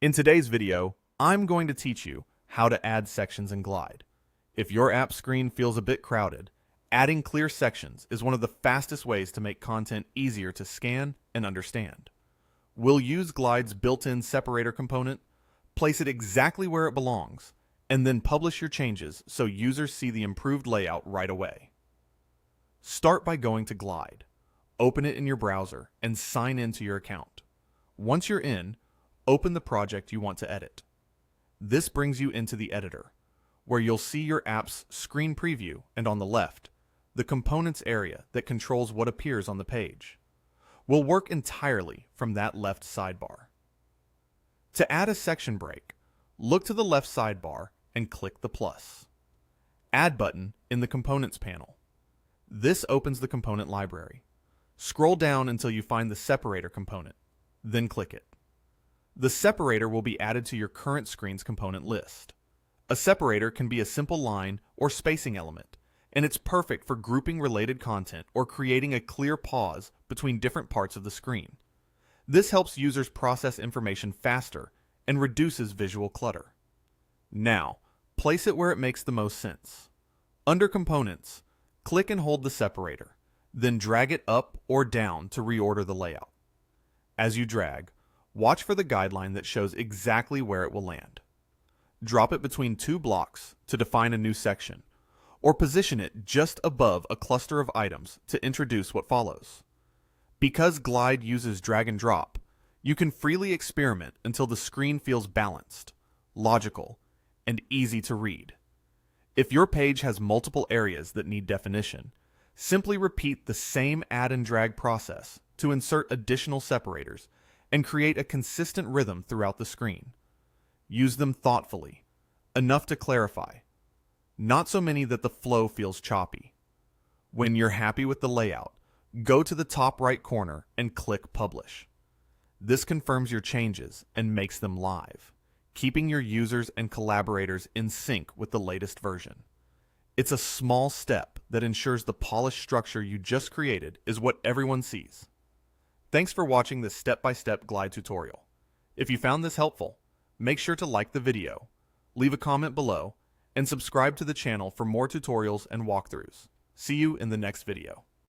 In today's video, I'm going to teach you how to add sections in Glide. If your app screen feels a bit crowded, adding clear sections is one of the fastest ways to make content easier to scan and understand. We'll use Glide's built-in separator component, place it exactly where it belongs, and then publish your changes so users see the improved layout right away. Start by going to Glide. Open it in your browser and sign into your account. Once you're in, open the project you want to edit. This brings you into the editor, where you'll see your app's screen preview and on the left, the components area that controls what appears on the page. We'll work entirely from that left sidebar. To add a section break, look to the left sidebar and click the plus. Add button in the Components panel. This opens the component library. Scroll down until you find the separator component, then click it. The separator will be added to your current screen's component list. A separator can be a simple line or spacing element, and it's perfect for grouping related content or creating a clear pause between different parts of the screen. This helps users process information faster and reduces visual clutter. Now, place it where it makes the most sense. Under Components, click and hold the separator, then drag it up or down to reorder the layout. As you drag, watch for the guideline that shows exactly where it will land. Drop it between two blocks to define a new section, or position it just above a cluster of items to introduce what follows. Because Glide uses drag and drop, you can freely experiment until the screen feels balanced, logical, and easy to read. If your page has multiple areas that need definition, simply repeat the same add and drag process to insert additional separators and create a consistent rhythm throughout the screen. Use them thoughtfully, enough to clarify, not so many that the flow feels choppy. When you're happy with the layout, go to the top right corner and click Publish. This confirms your changes and makes them live, keeping your users and collaborators in sync with the latest version. It's a small step that ensures the polished structure you just created is what everyone sees. Thanks for watching this step-by-step Glide tutorial. If you found this helpful, make sure to like the video, leave a comment below, and subscribe to the channel for more tutorials and walkthroughs. See you in the next video.